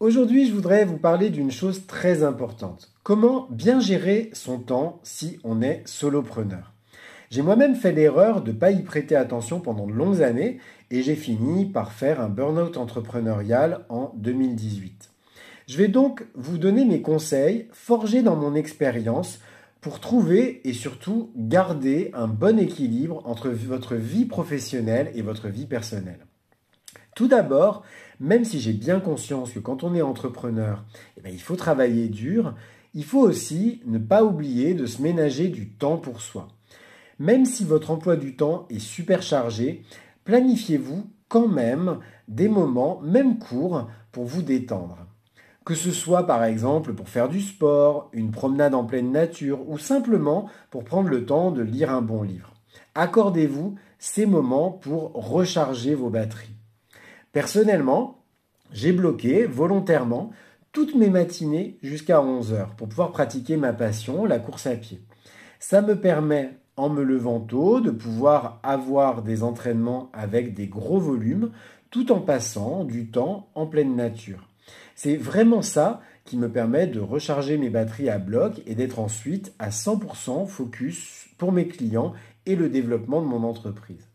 Aujourd'hui, je voudrais vous parler d'une chose très importante. Comment bien gérer son temps si on est solopreneur? J'ai moi-même fait l'erreur de ne pas y prêter attention pendant de longues années et j'ai fini par faire un burn-out entrepreneurial en 2018. Je vais donc vous donner mes conseils forgés dans mon expérience pour trouver et surtout garder un bon équilibre entre votre vie professionnelle et votre vie personnelle. Tout d'abord, même si j'ai bien conscience que quand on est entrepreneur, il faut travailler dur, il faut aussi ne pas oublier de se ménager du temps pour soi. Même si votre emploi du temps est super chargé, planifiez-vous quand même des moments, même courts, pour vous détendre. Que ce soit par exemple pour faire du sport, une promenade en pleine nature ou simplement pour prendre le temps de lire un bon livre. Accordez-vous ces moments pour recharger vos batteries. Personnellement, j'ai bloqué volontairement toutes mes matinées jusqu'à 11 heures pour pouvoir pratiquer ma passion, la course à pied. Ça me permet, en me levant tôt, de pouvoir avoir des entraînements avec des gros volumes tout en passant du temps en pleine nature. C'est vraiment ça qui me permet de recharger mes batteries à bloc et d'être ensuite à 100% focus pour mes clients et le développement de mon entreprise.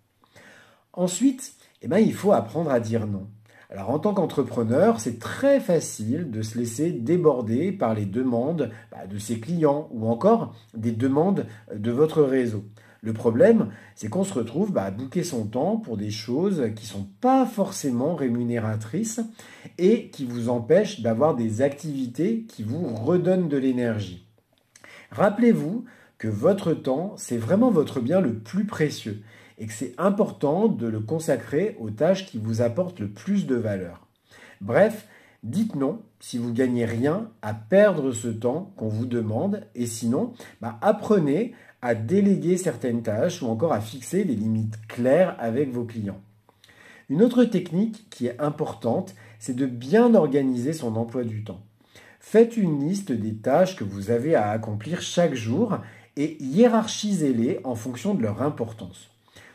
Ensuite, il faut apprendre à dire non. Alors en tant qu'entrepreneur, c'est très facile de se laisser déborder par les demandes de ses clients ou encore des demandes de votre réseau. Le problème, c'est qu'on se retrouve à booker son temps pour des choses qui ne sont pas forcément rémunératrices et qui vous empêchent d'avoir des activités qui vous redonnent de l'énergie. Rappelez-vous que votre temps, c'est vraiment votre bien le plus précieux et que c'est important de le consacrer aux tâches qui vous apportent le plus de valeur. Bref, dites non si vous gagnez rien à perdre ce temps qu'on vous demande et sinon, apprenez à déléguer certaines tâches ou encore à fixer des limites claires avec vos clients. Une autre technique qui est importante, c'est de bien organiser son emploi du temps. Faites une liste des tâches que vous avez à accomplir chaque jour et hiérarchisez-les en fonction de leur importance.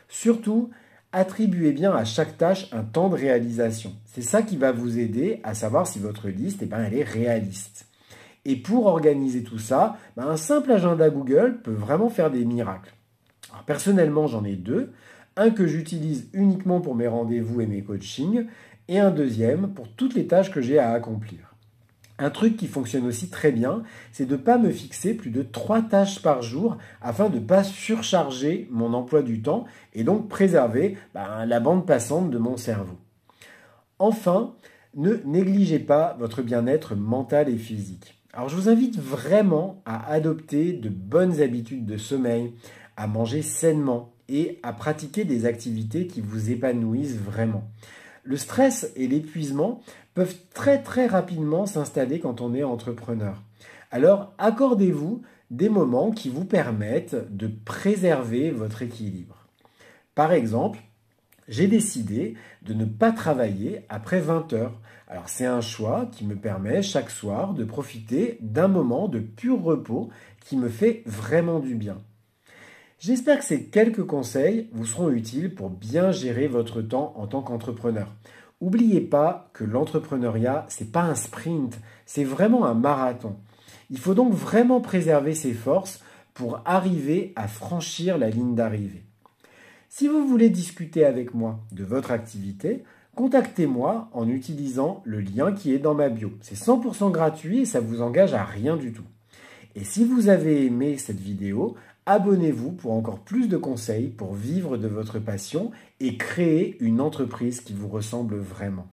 Surtout, attribuez bien à chaque tâche un temps de réalisation. C'est ça qui va vous aider à savoir si votre liste elle est réaliste. Et pour organiser tout ça, un simple agenda Google peut vraiment faire des miracles. Alors, personnellement, j'en ai deux. Un que j'utilise uniquement pour mes rendez-vous et mes coachings et un deuxième pour toutes les tâches que j'ai à accomplir. Un truc qui fonctionne aussi très bien, c'est de ne pas me fixer plus de 3 tâches par jour afin de ne pas surcharger mon emploi du temps et donc préserver la bande passante de mon cerveau. Enfin, ne négligez pas votre bien-être mental et physique. Alors je vous invite vraiment à adopter de bonnes habitudes de sommeil, à manger sainement et à pratiquer des activités qui vous épanouissent vraiment. Le stress et l'épuisement peuvent très rapidement s'installer quand on est entrepreneur. Alors accordez-vous des moments qui vous permettent de préserver votre équilibre. Par exemple, j'ai décidé de ne pas travailler après 20 heures. Alors c'est un choix qui me permet chaque soir de profiter d'un moment de pur repos qui me fait vraiment du bien. J'espère que ces quelques conseils vous seront utiles pour bien gérer votre temps en tant qu'entrepreneur. N'oubliez pas que l'entrepreneuriat, ce n'est pas un sprint, c'est vraiment un marathon. Il faut donc vraiment préserver ses forces pour arriver à franchir la ligne d'arrivée. Si vous voulez discuter avec moi de votre activité, contactez-moi en utilisant le lien qui est dans ma bio. C'est 100% gratuit et ça ne vous engage à rien du tout. Et si vous avez aimé cette vidéo, abonnez-vous pour encore plus de conseils pour vivre de votre passion et créer une entreprise qui vous ressemble vraiment.